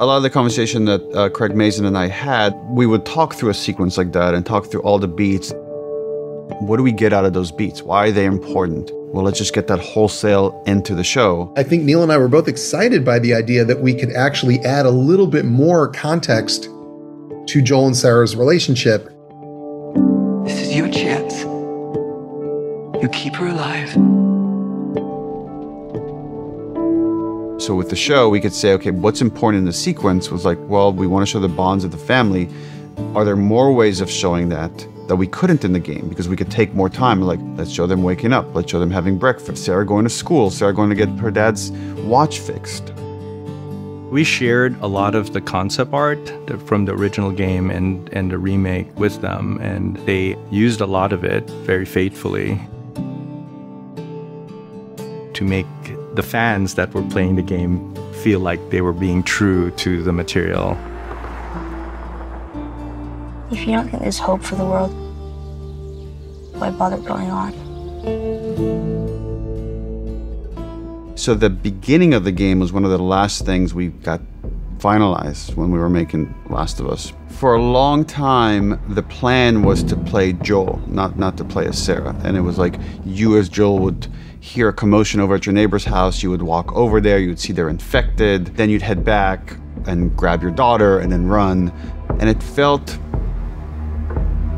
A lot of the conversation that Craig Mazin and I had, we would talk through a sequence like that and talk through all the beats. What do we get out of those beats? Why are they important? Well, let's just get that wholesale into the show. I think Neil and I were both excited by the idea that we could actually add a little bit more context to Joel and Sarah's relationship. This is your chance. You keep her alive. So with the show, we could say, okay, what's important in the sequence was like, well, we want to show the bonds of the family. Are there more ways of showing that we couldn't in the game? Because we could take more time, like, let's show them waking up, let's show them having breakfast, Sarah going to school, Sarah going to get her dad's watch fixed. We shared a lot of the concept art from the original game and the remake with them, and they used a lot of it very faithfully to make the fans that were playing the game feel like they were being true to the material. If you don't think there's hope for the world, why bother going on? So the beginning of the game was one of the last things we got finalized when we were making Last of Us. For a long time, the plan was to play Joel, not to play as Sarah. And it was like you as Joel would hear a commotion over at your neighbor's house, you would walk over there, you would see they're infected, then you'd head back and grab your daughter and then run. And it felt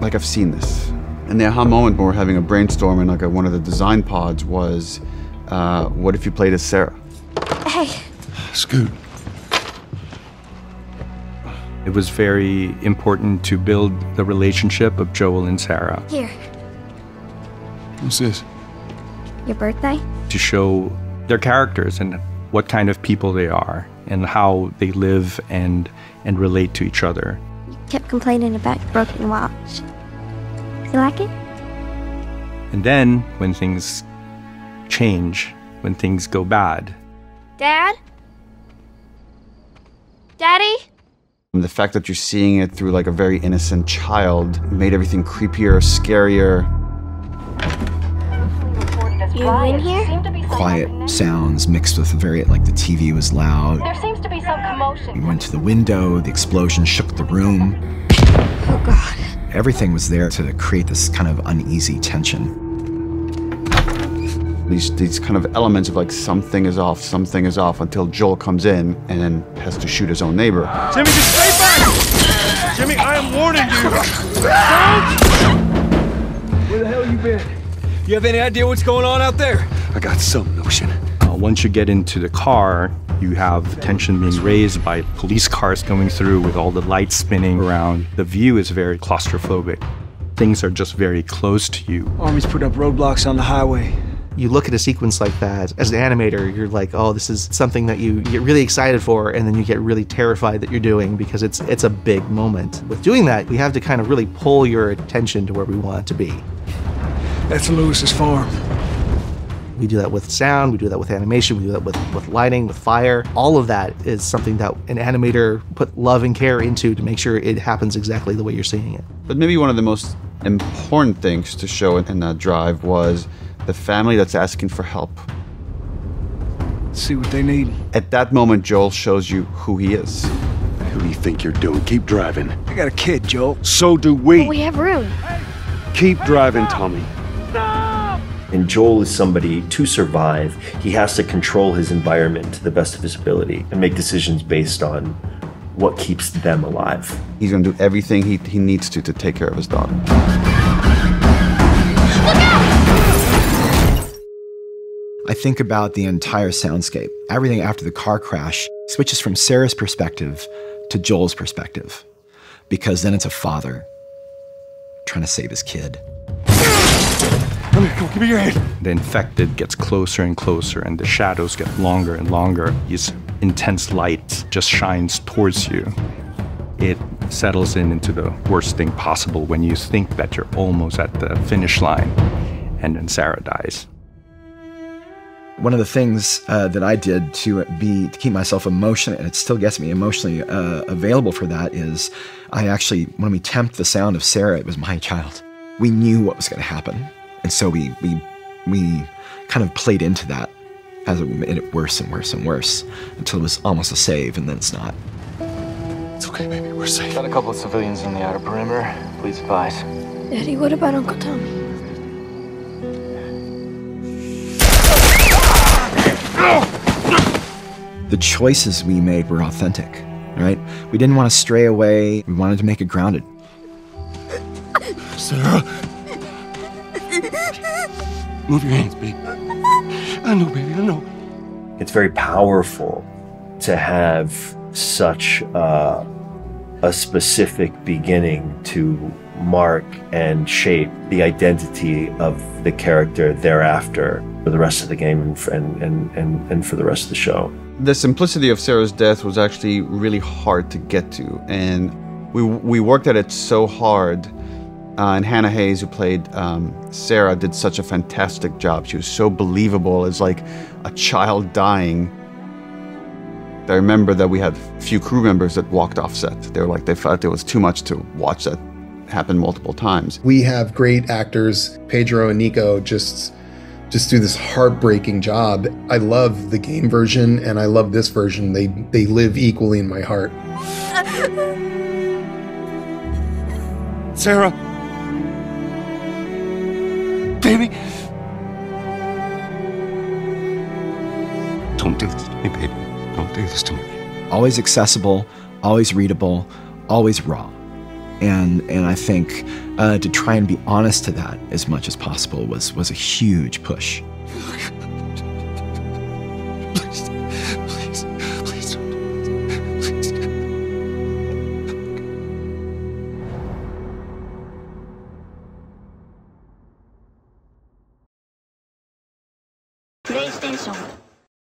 like I've seen this. And the aha moment when we're having a brainstorm in like one of the design pods was, what if you played as Sarah? Hey. Scoot. It was very important to build the relationship of Joel and Sarah. Here. What's this? Your birthday? To show their characters and what kind of people they are and how they live and relate to each other. You kept complaining about your broken watch. You like it? And then when things change, when things go bad. Dad? Daddy? And the fact that you're seeing it through like a very innocent child made everything creepier, scarier. You in here? Quiet sounds mixed with very, like the TV was loud. There seems to be some commotion. We went to the window, the explosion shook the room. Oh, God. Everything was there to create this kind of uneasy tension. These kind of elements of like something is off until Joel comes in and then has to shoot his own neighbor. Jimmy, just stay back! Jimmy, I am warning you! Where the hell you been? You have any idea what's going on out there? I got some notion. Once you get into the car, you have tension being raised by police cars coming through with all the lights spinning around. The view is very claustrophobic. Things are just very close to you. Army's put up roadblocks on the highway. You look at a sequence like that, as an animator, you're like, oh, this is something that you get really excited for, and then you get really terrified that you're doing because it's a big moment. With doing that, we have to kind of really pull your attention to where we want it to be. That's Lewis's farm. We do that with sound, we do that with animation, we do that with lighting, with fire. All of that is something that an animator put love and care into to make sure it happens exactly the way you're seeing it. But maybe one of the most important things to show in that drive was the family that's asking for help. Let's see what they need. At that moment, Joel shows you who he is. Who do you think you're doing? Keep driving. I got a kid, Joel. So do we. We have room. Keep driving, Tommy. And Joel is somebody, to survive, he has to control his environment to the best of his ability and make decisions based on what keeps them alive. He's going to do everything he needs to take care of his daughter. I think about the entire soundscape. Everything after the car crash switches from Sarah's perspective to Joel's perspective, because then it's a father trying to save his kid. Come here, give me your hand. The infected gets closer and closer, and the shadows get longer and longer. This intense light just shines towards you. It settles into the worst thing possible when you think that you're almost at the finish line, and then Sarah dies. One of the things that I did to keep myself emotionally, and it still gets me emotionally available for that, is I actually, when we temped the sound of Sarah, it was my child. We knew what was going to happen, and so we kind of played into that as it made it worse and worse and worse until it was almost a save, and then it's not. It's okay, baby. We're safe. Got a couple of civilians in the outer perimeter. Please advise. Daddy, what about Uncle Tommy? The choices we made were authentic, right? We didn't want to stray away. We wanted to make it grounded. Sarah. Move your hands, baby. I know, baby, I know. It's very powerful to have such a specific beginning to mark and shape the identity of the character thereafter for the rest of the game and for the rest of the show. The simplicity of Sarah's death was actually really hard to get to, and we worked at it so hard. And Hannah Hayes, who played Sarah, did such a fantastic job. She was so believable as like a child dying. I remember that we had a few crew members that walked off set. They felt it was too much to watch that happen multiple times. We have great actors. Pedro and Nico just do this heartbreaking job. I love the game version and I love this version. They live equally in my heart. Sarah. Baby. Don't do this to me, baby. Don't do this to me. Always accessible, always readable, always raw. And I think to try and be honest to that as much as possible was a huge push. Please don't. Please. PlayStation